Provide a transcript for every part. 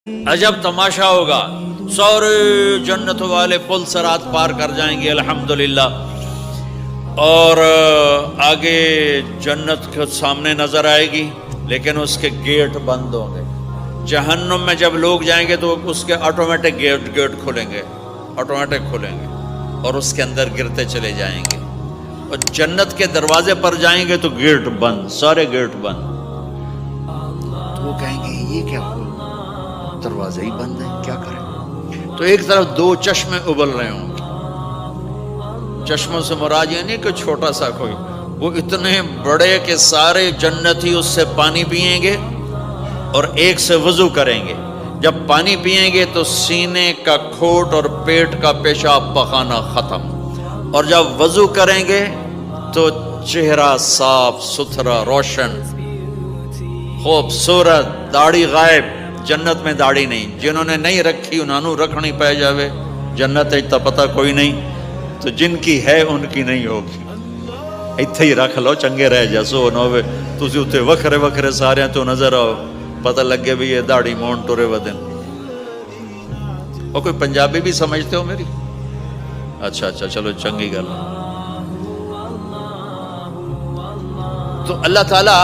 عجب تماشا ہوگا، سارے جنت والے پل سرات پار کر جائیں گے الحمدللہ، اور آگے جنت کے سامنے نظر آئے گی لیکن اس کے گیٹ بند ہوں گے۔ جہنم میں جب لوگ جائیں گے تو اس کے آٹومیٹک گیٹ کھلیں گے، آٹومیٹک کھلیں گے اور اس کے اندر گرتے چلے جائیں گے، اور جنت کے دروازے پر جائیں گے تو گیٹ بند، سارے گیٹ بند۔ تو وہ کہیں گے یہ کیا ہوا، دروازے ہی بند ہیں، کیا کریں؟ تو ایک طرف دو چشمے ابل رہے ہوں گے، چشموں سے مراد یہ نہیں کہ چھوٹا سا کوئی، وہ اتنے بڑے کہ سارے جنتی اس سے پانی پئیں گے اور ایک سے وضو کریں گے۔ جب پانی پئیں گے تو سینے کا کھوٹ اور پیٹ کا پیشاب پخانا ختم، اور جب وضو کریں گے تو چہرہ صاف ستھرا روشن خوبصورت، داڑھی غائب۔ جنت میں داڑھی نہیں، جنہوں نے نہیں رکھی انہوں نے رکھنی پہ جاوے، جنت تا پتہ کوئی نہیں، تو جن کی ہے ان کی نہیں ہوگی۔ ایتھے ہی رکھ لو، چنگے رہ جیسو نہ ہوئے تسی اتنے وکھرے وکھرے سارے تو نظر آؤ، پتہ لگے بھی یہ داڑھی مون ٹورے ودن۔ اور کوئی پنجابی بھی سمجھتے ہو میری؟ اچھا چلو چنگی گل۔ تو اللہ تعالیٰ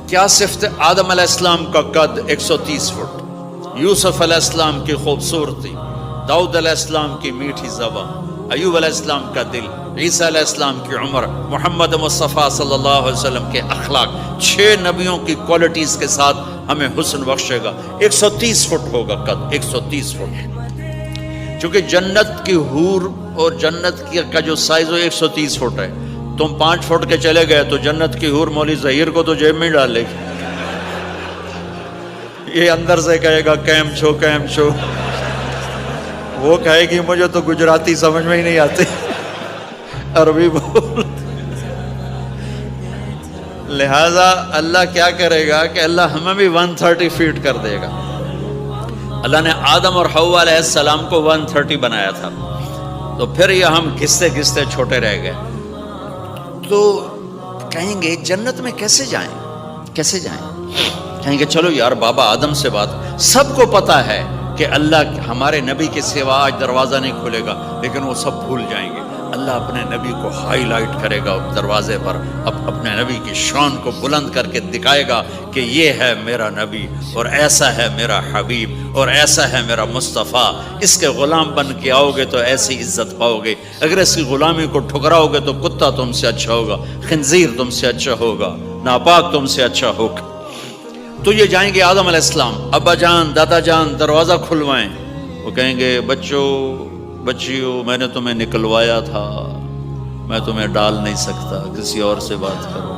کیا صفت آدم علیہ السلام کا قد 130 فٹ، یوسف علیہ السلام کی خوبصورتی، داؤد علیہ السلام کی میٹھی زبان، ایوب علیہ السلام کا دل، عیسیٰ علیہ السلام کی عمر، محمد مصطفیٰ صلی اللہ علیہ وسلم کے اخلاق، 6 نبیوں کی کوالٹیز کے ساتھ ہمیں حسن بخشے گا۔ 130 فٹ ہوگا قد، 130 فٹ، چونکہ جنت کی حور اور جنت کا جو سائز ہے 130 فٹ ہے۔ تم 5 فٹ کے چلے گئے تو جنت کی حور مولی ظہیر کو تو جیب میں ڈالے گی، یہ اندر سے کہے گا کیم چھو، وہ کہے گی مجھے تو گجراتی سمجھ میں ہی نہیں آتی، عربی بول۔ لہذا اللہ کیا کرے گا کہ اللہ ہمیں بھی 130 فیٹ کر دے گا۔ اللہ نے آدم اور حوا علیہ السلام کو 130 بنایا تھا، تو پھر یہ ہم گھستے گھستے چھوٹے رہ گئے۔ تو کہیں گے جنت میں کیسے جائیں؟ کہیں گے چلو یار بابا آدم سے بات، سب کو پتا ہے کہ اللہ ہمارے نبی کے سوا آج دروازہ نہیں کھلے گا، لیکن وہ سب بھول جائیں گے۔ اللہ اپنے نبی کو ہائی لائٹ کرے گا دروازے پر، اپنے نبی کی شان کو بلند کر کے دکھائے گا کہ یہ ہے میرا نبی، اور ایسا ہے میرا حبیب، اور ایسا ہے میرا مصطفیٰ۔ اس کے غلام بن کے آؤ گے تو ایسی عزت پاؤ گے، اگر اس کی غلامی کو ٹھکراؤ گے تو کتا تم سے اچھا ہوگا، خنزیر تم سے اچھا ہوگا، ناپاک تم سے اچھا ہوگا۔ تو یہ جائیں گے آدم علیہ السلام، ابا جان دادا جان دروازہ کھلوائیں۔ وہ کہیں گے بچیو میں نے تمہیں نکلوایا تھا، میں تمہیں ڈال نہیں سکتا، کسی اور سے بات کرو۔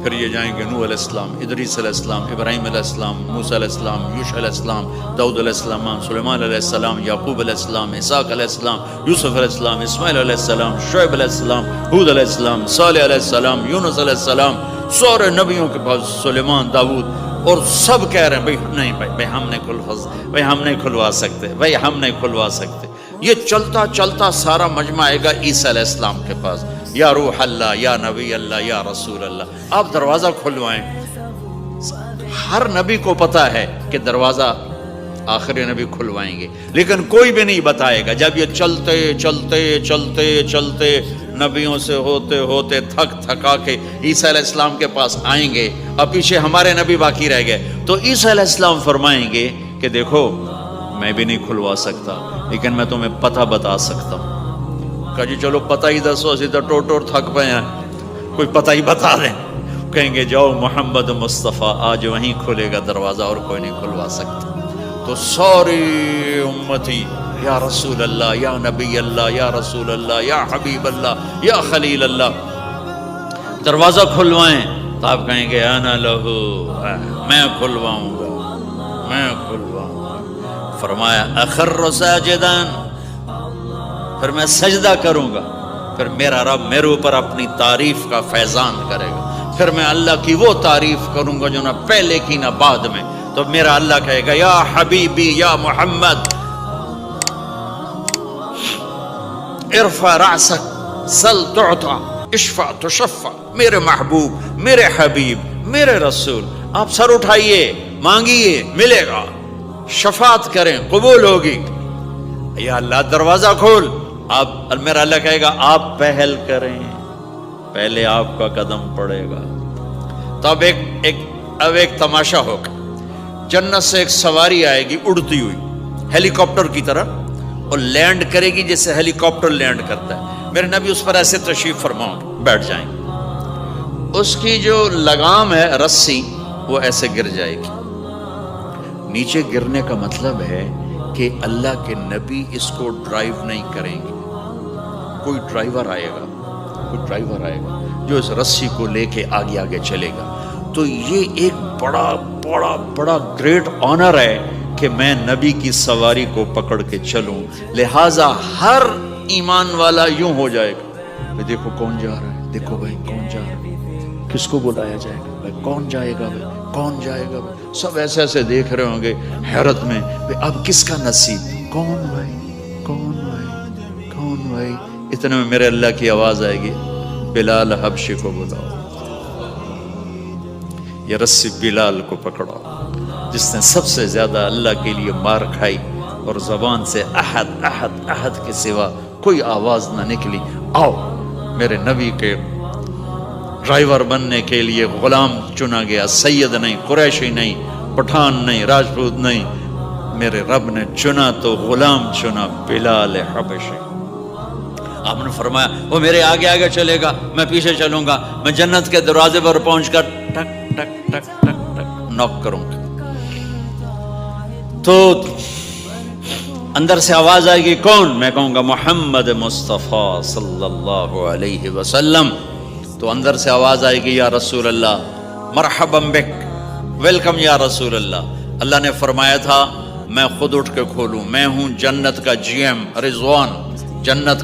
پھر یہ جائیں گے نوح علیہ السلام، ادریس علیہ السلام، ابراہیم علیہ السلام، موسیٰ علیہ السلام، یوشع علیہ السلام، داؤد علیہ السلام، سلیمان علیہ السلام، یعقوب علیہ السلام، اسحاق علیہ السلام، یوسف علیہ السلام، اسماعیل علیہ السلام، شعیب علیہ السلام، ہود علیہ السلام، صالح علیہ السلام، یونس علیہ السلام، سارے نبیوں کے پاس، سلیمان، داؤد، اور سب کہہ رہے ہیں بھائی ہم نہیں کھلوا سکتے۔ یہ چلتا چلتا سارا مجمع آئے گا عیسیٰ علیہ السلام کے پاس، یا روح اللہ، یا نبی اللہ، یا رسول اللہ، آپ دروازہ کھلوائیں۔ ہر نبی کو پتا ہے کہ دروازہ آخری نبی کھلوائیں گے، لیکن کوئی بھی نہیں بتائے گا۔ جب یہ چلتے نبیوں سے ہوتے تھکا کے عیسیٰ علیہ السلام کے پاس آئیں گے، اب پیچھے ہمارے نبی باقی رہ گئے، تو عیسیٰ علیہ السلام فرمائیں گے کہ دیکھو میں بھی نہیں کھلوا سکتا، لیکن میں تمہیں پتہ بتا سکتا ہوں۔ کہا جی چلو پتہ ہی دسو، اسی تو ٹور تھک پئے ہیں، کوئی پتہ ہی بتا دیں۔ کہیں گے جاؤ محمد مصطفیٰ، آج وہیں کھلے گا دروازہ، اور کوئی نہیں کھلوا سکتا۔ تو ساری امتی یا رسول اللہ، یا نبی اللہ، یا رسول اللہ، یا حبیب اللہ، یا خلیل اللہ، دروازہ کھلوائیں۔ تو آپ کہیں گے انا لہو، میں کھلواؤں گا۔ فرمایا اخر ساجدان، پھر میں سجدہ کروں گا، پھر میرا رب میرے اوپر اپنی تعریف کا فیضان کرے گا، پھر میں اللہ کی وہ تعریف کروں گا جو نہ پہلے کی نہ بعد میں۔ تو میرا اللہ کہے گا یا حبیبی یا محمد ارفع رأسک سل تعطا اشفع تشفع، میرے محبوب، میرے حبیب، میرے رسول، آپ سر اٹھائیے، مانگیے، ملے گا۔ شفاعت کریں قبول ہوگی. یا اللہ دروازہ کھول. آپ میرا اللہ کہے گا آپ پہل کریں, پہلے آپ کا قدم پڑے گا. تو اب ایک تماشا ہوگا. جنت سے ایک سواری آئے گی اڑتی ہوئی ہیلی کاپٹر کی طرح, اور لینڈ کرے گی جیسے ہیلی کاپٹر لینڈ کرتا ہے. میرے نبی اس پر ایسے تشریف فرماؤ بیٹھ جائیں گے. اس کی جو لگام ہے رسی وہ ایسے گر جائے گی. نیچے گرنے کا مطلب ہے کہ اللہ کے نبی اس کو ڈرائیو نہیں کریں گے. کوئی ڈرائیور آئے گا جو اس رسی کو لے کے آگے آگے چلے گا. تو یہ ایک بڑا بڑا بڑا گریٹ آنر ہے کہ میں نبی کی سواری کو پکڑ کے چلوں. لہٰذا ہر ایمان والا یوں ہو جائے گا, دیکھو کون جا رہا ہے, دیکھو بھائی کون جا رہا ہے, کس کو بلایا جائے گا, بھائی کون جائے گا, بھائی کون جائے گا. بھائی سب ایسے ایسے دیکھ رہے ہوں گے حیرت میں, اب کس کا نصیب, کون بھائی کون بھائی کون بھائی. اتنے میں میرے اللہ کی آواز آئے گی, بلال حبشی کو بلاؤ. یہ رسی بلال کو پکڑو جس نے سب سے زیادہ اللہ کے لیے مار کھائی اور زبان سے احد احد احد کے سوا کوئی آواز نہ نکلی. آؤ میرے نبی کے ڈرائیور بننے کے لیے غلام چنا گیا. سید نہیں, قریشی نہیں, پٹھان نہیں, راجپوت نہیں, میرے رب نے چنا تو غلام چنا, بلال حبشی. آپ نے فرمایا وہ میرے آگے آگے چلے گا, میں پیچھے چلوں گا, میں جنت کے دروازے پر پہنچ کر ٹک ٹک ٹک ٹک ٹک نوک کروں گا. تو اندر سے آواز آئے گی, کون؟ میں کہوں گا محمد مصطفیٰ صلی اللہ علیہ وسلم. تو اندر سے آواز آئے گی, یا رسول اللہ مرحبا بک, ویلکم یا رسول اللہ. اللہ نے فرمایا تھا میں خود اٹھ کے کھولوں, میں ہوں جنت کا جی ایم رضوان, جنت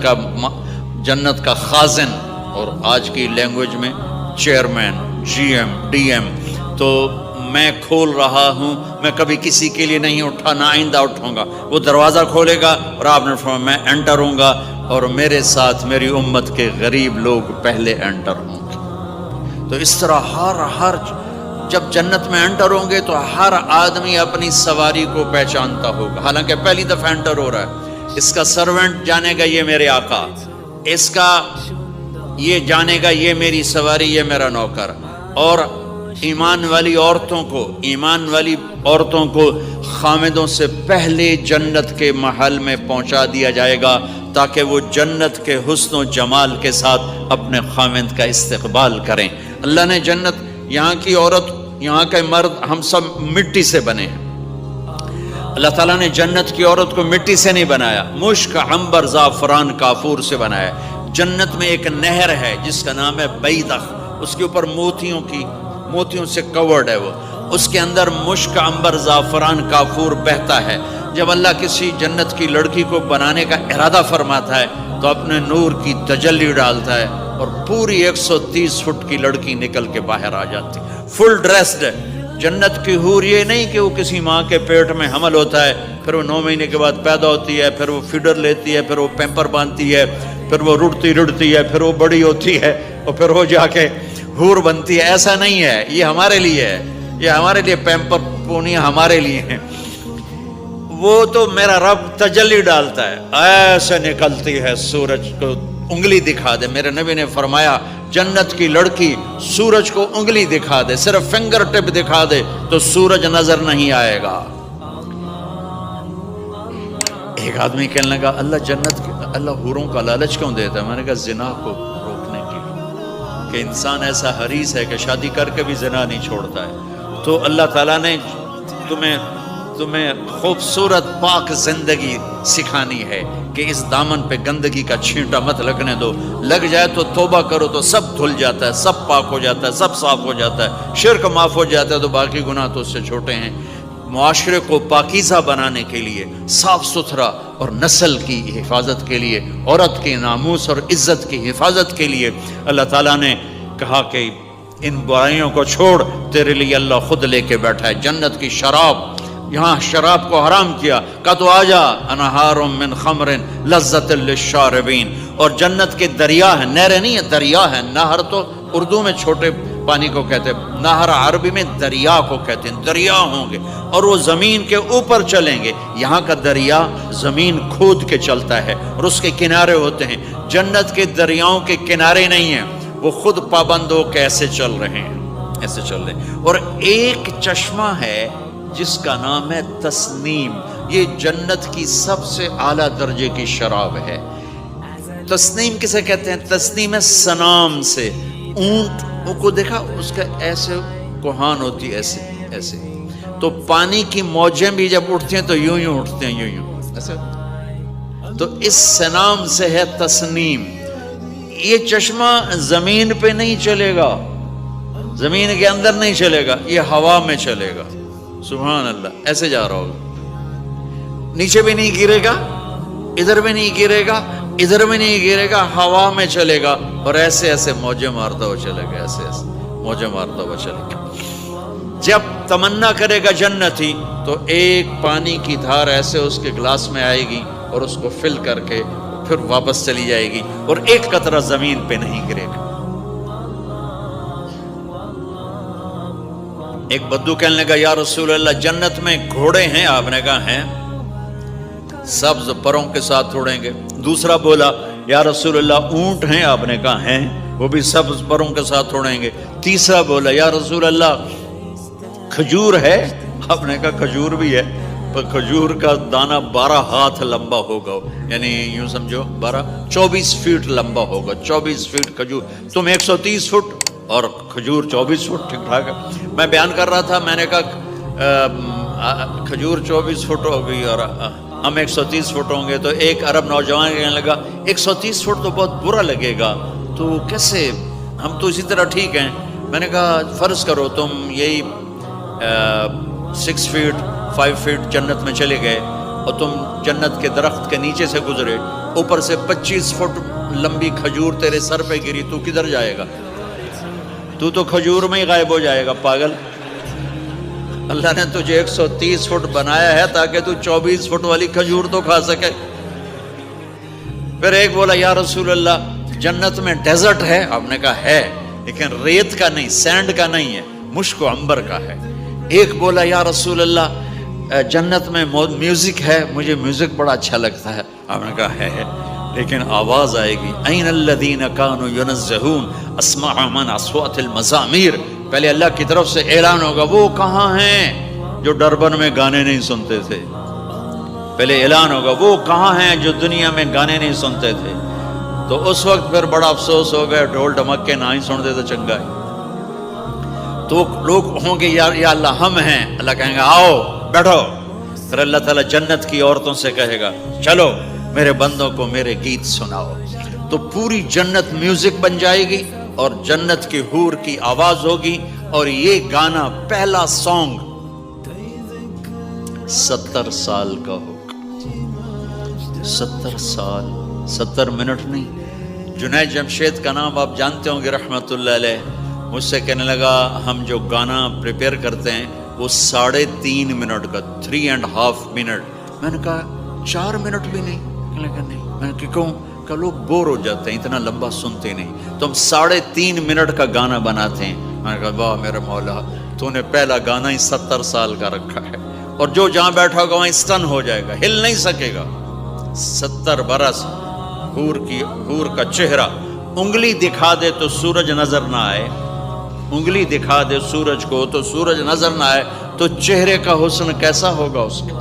کا خازن, اور آج کی لینگویج میں chairman, G M, D M. تو میں کھول رہا ہوں, میں کبھی کسی کے لیے نہیں اٹھا, نہ آئندہ اٹھوں گا. وہ دروازہ کھولے گا اور آپ نے فرمایا میں انٹر ہوں گا, اور میرے ساتھ میری امت کے غریب لوگ پہلے انٹر ہوں گے. تو اس طرح ہر جب جنت میں انٹر ہوں گے تو ہر آدمی اپنی سواری کو پہچانتا ہوگا. حالانکہ پہلی دفعہ انٹر ہو رہا ہے. اس کا سرونٹ جانے گا یہ میرے آقا, اس کا یہ جانے گا یہ میری سواری, یہ میرا نوکر. اور ایمان والی عورتوں کو خامدوں سے پہلے جنت کے محل میں پہنچا دیا جائے گا تاکہ وہ جنت کے حسن و جمال کے ساتھ اپنے خامد کا استقبال کریں. اللہ نے جنت, یہاں کی عورت, یہاں کے مرد, ہم سب مٹی سے بنے ہیں. اللہ تعالیٰ نے جنت کی عورت کو مٹی سے نہیں بنایا, مشک, عنبر, زعفران, کافور سے بنایا. جنت میں ایک نہر ہے جس کا نام ہے بیدخ, اس کے اوپر موتیوں سے کورڈ ہے. وہ اس کے اندر مشک, عنبر, زعفران, کافور بہتا ہے. جب اللہ کسی جنت کی لڑکی کو بنانے کا ارادہ فرماتا ہے تو اپنے نور کی تجلی ڈالتا ہے اور پوری 130 فٹ کی لڑکی نکل کے باہر آ جاتی, فل ڈریسڈ ہے. جنت کی حور یہ نہیں کہ وہ کسی ماں کے پیٹ میں حمل ہوتا ہے, پھر وہ 9 مہینے کے بعد پیدا ہوتی ہے, پھر وہ فیڈر لیتی ہے, پھر وہ پیمپر باندھتی ہے, پھر وہ رڑتی ہے, پھر وہ بڑی ہوتی ہے, اور پھر وہ جا کے حور بنتی ہے. ایسا نہیں ہے, یہ ہمارے لیے ہے, یہ ہمارے لیے پیمپر پونیاں ہمارے لیے ہیں. وہ تو میرا رب تجلی ڈالتا ہے, ایسے نکلتی ہے سورج کو انگلی دکھا دے. میرے نبی نے فرمایا جنت کی لڑکی سورج کو انگلی دکھا دے, صرف فنگر ٹپ دکھا دے تو سورج نظر نہیں آئے گا. ایک آدمی کہنے لگا اللہ حوروں کا لالچ کیوں دیتا ہے؟ میں نے کہا زنا کو روکنے کے لیے, کہ انسان ایسا حریص ہے کہ شادی کر کے بھی زنا نہیں چھوڑتا ہے. تو اللہ تعالیٰ نے تمہیں خوبصورت پاک زندگی سکھانی ہے کہ اس دامن پہ گندگی کا چھینٹا مت لگنے دو. لگ جائے تو توبہ کرو تو سب دھل جاتا ہے, سب پاک ہو جاتا ہے, سب صاف ہو جاتا ہے, شرک معاف ہو جاتا ہے, تو باقی گناہ تو اس سے چھوٹے ہیں. معاشرے کو پاکیزہ بنانے کے لیے, صاف ستھرا, اور نسل کی حفاظت کے لیے, عورت کے ناموس اور عزت کی حفاظت کے لیے اللہ تعالیٰ نے کہا کہ ان برائیوں کو چھوڑ, تیرے لیے اللہ خود لے کے بیٹھا ہے جنت کی شراب. یہاں شراب کو حرام کیا, کہا تو آجا انہار من خمر لذت للشاربین. اور جنت کے دریا ہیں, نہریں نہیں ہیں, دریا ہیں. نہر تو اردو میں چھوٹے پانی کو کہتے ہیں، نہر عربی میں دریا کو کہتے ہیں، دریا ہوں گے اور وہ زمین کے اوپر چلیں گے۔ یہاں کا دریا زمین کھود کے چلتا ہے اور اس کے کنارے ہوتے ہیں۔ جنت کے دریاؤں کے کنارے نہیں ہیں، وہ خود پابند ہو کے ایسے چل رہے ہیں، ایسے چل رہے ہیں۔ اور ایک چشمہ ہے جس کا نام ہے تسنیم، یہ جنت کی سب سے اعلیٰ درجے کی شراب ہے۔ تسنیم کسے کہتے ہیں؟ تسنیم ہے سنام سے، اونٹ کو دیکھا اس کا ایسے کوہان ہوتی ایسے ایسے، تو پانی کی موجیں بھی جب اٹھتی ہیں تو یوں یوں اٹھتے ہیں، یوں یوں ایسے، تو اس سنام سے ہے تسنیم۔ یہ چشمہ زمین پہ نہیں چلے گا، زمین کے اندر نہیں چلے گا، یہ ہوا میں چلے گا۔ سبحان اللہ، ایسے جا رہا ہوگا، نیچے بھی نہیں گرے گا، ادھر بھی نہیں گرے گا، ادھر میں نہیں گرے گا، ہوا میں چلے گا اور ایسے ایسے موجیں مارتا ہوا چلے گا، ایسے ایسے موجیں مارتا ہوا چلے گا۔ جب تمنا کرے گا جنتی تو ایک پانی کی دھار ایسے اس کے گلاس میں آئے گی اور اس کو فل کر کے پھر واپس چلی جائے گی اور ایک قطرہ زمین پہ نہیں گرے گا۔ ایک بدو کہنے لگا یا رسول اللہ جنت میں گھوڑے ہیں؟ آپ نے کہا ہیں، سبز پروں کے ساتھ اڑیں گے۔ دوسرا بولا یا رسول اللہ اونٹ ہیں؟ آپ نے کہا ہیں، وہ بھی سبز پروں کے ساتھ اڑیں گے۔ تیسرا بولا یا رسول اللہ کھجور ہے؟ آپ نے کہا کھجور بھی ہے، پر کھجور کا دانہ 12 ہاتھ لمبا ہوگا، یعنی یوں سمجھو 24 فٹ لمبا ہوگا، 24 فٹ کھجور، تم 130 فٹ اور کھجور 24 فٹ، ٹھیک ٹھاک ہے۔ میں بیان کر رہا تھا، میں نے کہا کھجور 24 فٹ ہو گئی اور ہم 130 فٹ ہوں گے، تو ایک عرب نوجوان کہنے لگا 130 فٹ تو بہت برا لگے گا، تو کیسے، ہم تو اسی طرح ٹھیک ہیں۔ میں نے کہا فرض کرو تم یہی 6 فٹ 5 فٹ جنت میں چلے گئے اور تم جنت کے درخت کے نیچے سے گزرے، اوپر سے 25 فٹ لمبی کھجور تیرے سر پہ گری، تو کدھر جائے گا؟ تو کھجور میں ہی غائب ہو جائے گا، پاگل۔ اللہ نے تجھے 130 فٹ بنایا ہے تاکہ تو 24 فٹ والی کھجور تو کھا سکے۔ پھر ایک بولا یا رسول اللہ جنت میں ڈیزرٹ ہے؟ آپ نے کہا ہے، لیکن ریت کا نہیں، سینڈ کا نہیں ہے، مشک و عنبر کا ہے۔ ایک بولا یا رسول اللہ جنت میں میوزک ہے؟ مجھے میوزک بڑا اچھا لگتا ہے۔ آپ نے کہا ہے، لیکن آواز آئے گی این الذین کانوا ینزہون اسمع من اصوات المزامیر، پہلے اللہ کی طرف سے اعلان ہوگا وہ کہاں ہیں جو ڈربن میں گانے نہیں سنتے تھے، پہلے اعلان ہوگا وہ کہاں ہیں جو دنیا میں گانے نہیں سنتے تھے، تو اس وقت پھر بڑا افسوس ہوگا، ڈھول ڈھمکے نہ ہی سنتے تو چنگا ہے۔ تو لوگ ہوں گے یا اللہ ہم ہیں، اللہ کہیں گے آؤ بیٹھو، پھر اللہ تعالیٰ جنت کی عورتوں سے کہے گا چلو میرے بندوں کو میرے گیت سناؤ، تو پوری جنت میوزک بن جائے گی اور جنت کی حور کی آواز ہوگی، اور یہ گانا پہلا سانگ 70 سال کا ہوگا۔ 70 سال، 70 منٹ نہیں۔ جنید جمشید کا نام آپ جانتے ہوں گے رحمت اللہ علیہ، مجھ سے کہنے لگا ہم جو گانا پریپیئر کرتے ہیں وہ 3.5 منٹ کا، 3.5 منٹ۔ میں نے کہا 4 منٹ بھی نہیں؟ کہنے لگا نہیں۔ میں نے کہا کیوں؟ کہ لوگ بور ہو جاتے ہیں، اتنا لمبا سنتے نہیں، تو ہم 3.5 منٹ کا گانا بناتے ہیں۔ میں نے کہا واہ میرے مولا، تو نے پہلا گانا ہی 70 سال کا رکھا ہے، اور جو جہاں بیٹھا ہوگا وہاں اسٹن ہو جائے گا، ہل نہیں سکے گا۔ 70 برس حور کا چہرہ، انگلی دکھا دے تو سورج نظر نہ آئے، انگلی دکھا دے سورج کو تو سورج نظر نہ آئے، تو چہرے کا حسن کیسا ہوگا اس کے؟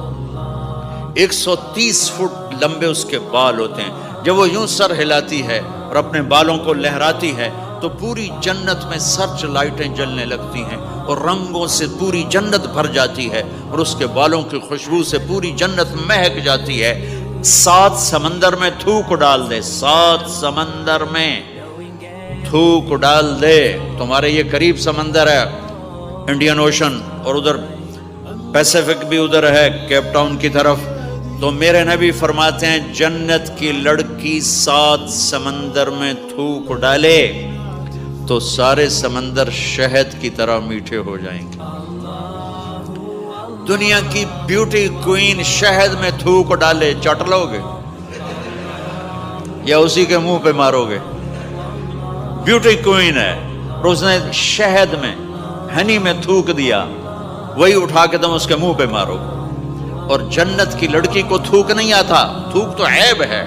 130 فٹ لمبے اس کے بال ہوتے ہیں، جب وہ یوں سر ہلاتی ہے اور اپنے بالوں کو لہراتی ہے تو پوری جنت میں سرچ لائٹیں جلنے لگتی ہیں اور رنگوں سے پوری جنت بھر جاتی ہے، اور اس کے بالوں کی خوشبو سے پوری جنت مہک جاتی ہے۔ 7 سمندر میں تھوک ڈال دے، 7 سمندر میں تھوک ڈال دے، تمہارے یہ قریب سمندر ہے انڈین اوشن، اور ادھر پیسیفک بھی ادھر ہے کیپ ٹاؤن کی طرف، تو میرے نبی فرماتے ہیں جنت کی لڑکی 7 سمندر میں تھوک ڈالے تو سارے سمندر شہد کی طرح میٹھے ہو جائیں گے۔ دنیا کی بیوٹی کوئین شہد میں تھوک ڈالے، چٹ لو گے یا اسی کے منہ پہ مارو گے؟ بیوٹی کوئین ہے، اور اس نے شہد میں ہنی میں تھوک دیا، وہی اٹھا کے تم اس کے منہ پہ مارو۔ اور جنت کی لڑکی کو تھوک نہیں آتا، تھوک تو عیب ہے۔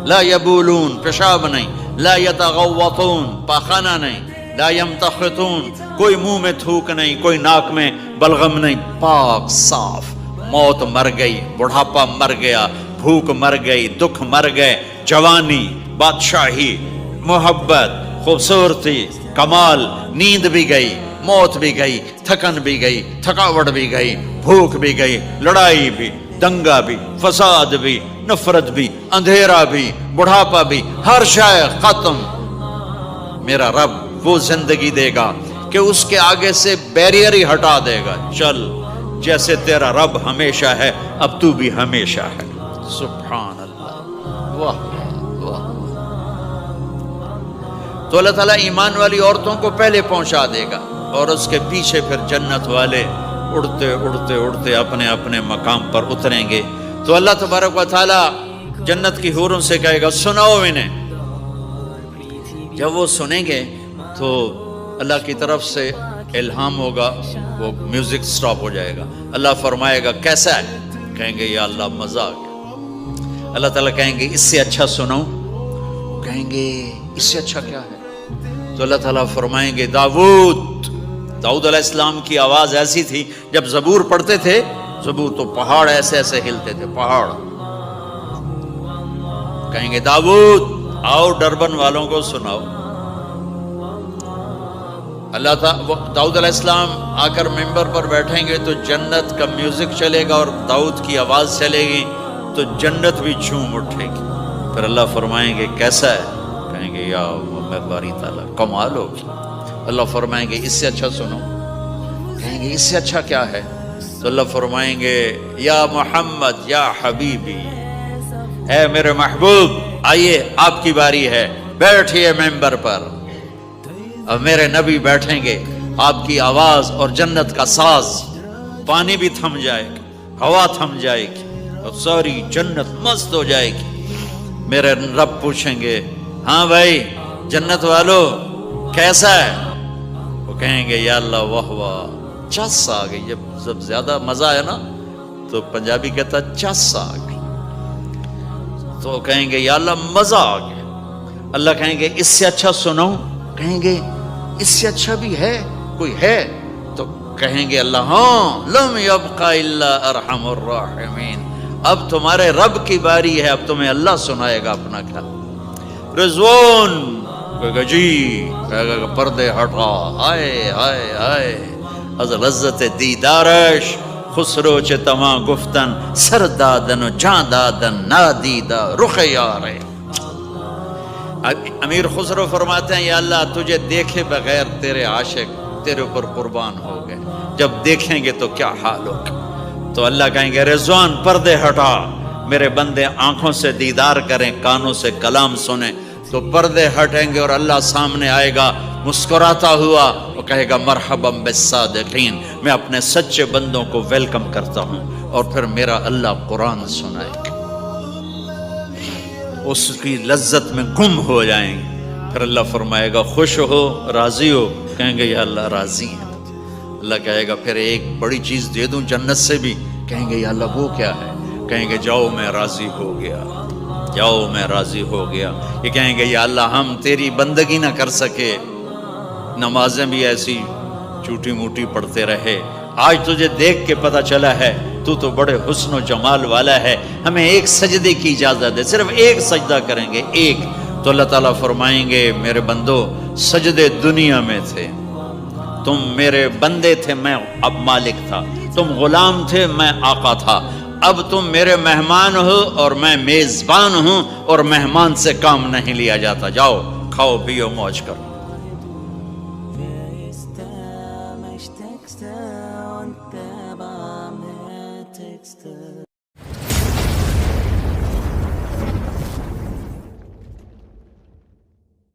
لا یبولون، پیشاب نہیں، لا یتغوطون، پاخانہ نہیں، لا یمتخطون، کوئی منہ میں تھوک نہیں، کوئی ناک میں بلغم نہیں، پاک صاف۔ موت مر گئی، بڑھاپا مر گیا، بھوک مر گئی، دکھ مر گئے، جوانی، بادشاہی، محبت، خوبصورتی، کمال، نیند بھی گئی، موت بھی گئی، تھکن بھی گئی، تھکاوٹ بھی گئی، بھوک بھی گئی، لڑائی بھی، دنگا بھی، فساد بھی، نفرت بھی، اندھیرا بھی، بڑھاپا بھی، ہر شے ختم۔ میرا رب وہ زندگی دے گا کہ اس کے آگے سے بیریئر ہی ہٹا دے گا، چل جیسے تیرا رب ہمیشہ ہے اب تو بھی ہمیشہ ہے۔ سبحان اللہ، واہ واہ۔ تو اللہ تعالیٰ ایمان والی عورتوں کو پہلے پہنچا دے گا اور اس کے پیچھے پھر جنت والے اڑتے اڑتے اڑتے اپنے اپنے مقام پر اتریں گے۔ تو اللہ تبارک و تعالیٰ جنت کی حوروں سے کہے گا سناؤ انہیں۔ جب وہ سنیں گے تو اللہ کی طرف سے الہام ہوگا، وہ میوزک سٹاپ ہو جائے گا۔ اللہ فرمائے گا کیسا ہے؟ کہیں گے یا اللہ مزہ آ گیا۔ اللہ تعالیٰ کہیں گے اس سے اچھا سناؤں؟ کہیں گے اس سے اچھا کیا ہے؟ تو اللہ تعالیٰ فرمائیں گے داؤد علیہ السلام کی آواز ایسی تھی، جب زبور پڑھتے تھے، زبور تو پہاڑ ایسے ایسے ہلتے تھے، پہاڑ۔ کہیں گے داؤد آؤ ڈربن والوں کو سناؤ۔ اللہ تعالیٰ داؤد علیہ السلام آ کر ممبر پر بیٹھیں گے تو جنت کا میوزک چلے گا اور داؤد کی آواز چلے گی تو جنت بھی جھوم اٹھے گی۔ پھر اللہ فرمائیں گے کیسا ہے؟ کہیں گے یا باری تعالیٰ کمال ہوگی۔ اللہ فرمائیں گے اس سے اچھا سنو۔ کہیں گے اس سے اچھا کیا ہے؟ تو اللہ فرمائیں گے یا محمد یا حبیبی، اے میرے محبوب آئیے آپ کی باری ہے، بیٹھیے ممبر پر۔ اب میرے نبی بیٹھیں گے، آپ کی آواز اور جنت کا ساز، پانی بھی تھم جائے گا، ہوا تھم جائے گی اور ساری جنت مست ہو جائے گی۔ میرے رب پوچھیں گے ہاں بھائی جنت والو کیسا ہے؟ وہ کہیں گے یا اللہ واہ واہ، چس آ گئی۔ جب زیادہ مزہ ہے نا تو پنجابی کہتا چس آ گئی، تو کہیں گے یا اللہ مزہ آ گیا۔ اللہ کہیں گے اس سے اچھا سناؤں؟ کہیں گے اس سے اچھا بھی ہے، کوئی ہے؟ تو کہیں گے اللہ ہاں لم یبقى الا ارحم الراحمین، اب تمہارے رب کی باری ہے، اب تمہیں اللہ سنائے گا اپنا کلام۔ رضوان کہے گا جی، کہے گا پردے ہٹا، آئے آئے آئے از لذت دیدارش خسرو چه تما گفتن سر دادن و جان دادن نادیدہ رخ یارے۔ امیر خسرو فرماتے ہیں یا اللہ تجھے دیکھے بغیر تیرے عاشق تیرے اوپر قربان ہو گئے، جب دیکھیں گے تو کیا حال ہوگا؟ تو اللہ کہیں گے رضوان پردے ہٹا، میرے بندے آنکھوں سے دیدار کریں، کانوں سے کلام سنیں۔ تو پردے ہٹیں گے اور اللہ سامنے آئے گا مسکراتا ہوا، وہ کہے گا مرحبا بالصادقین، میں اپنے سچے بندوں کو ویلکم کرتا ہوں۔ اور پھر میرا اللہ قرآن سنائے گا، اس کی لذت میں گم ہو جائیں گے۔ پھر اللہ فرمائے گا خوش ہو، راضی ہو؟ کہیں گے یا اللہ راضی ہیں۔ اللہ کہے گا پھر ایک بڑی چیز دے دوں جنت سے بھی؟ کہیں گے یا اللہ وہ کیا ہے؟ کہیں گے جاؤ میں راضی ہو گیا، جاؤ میں راضی ہو گیا۔ یہ کہیں گے یا اللہ ہم تیری بندگی نہ کر سکے، نمازیں بھی ایسی چوٹی موٹی پڑھتے رہے، آج تجھے دیکھ کے پتہ چلا ہے تو بڑے حسن و جمال والا ہے، ہمیں ایک سجدے کی اجازت دے، صرف ایک سجدہ کریں گے، ایک۔ تو اللہ تعالیٰ فرمائیں گے میرے بندو سجدے دنیا میں تھے، تم میرے بندے تھے، میں اب مالک تھا، تم غلام تھے، میں آقا تھا، اب تم میرے مہمان ہو اور میں میزبان ہوں، اور مہمان سے کام نہیں لیا جاتا، جاؤ کھاؤ پیو موج کرو۔ Texter und der Barme Texter.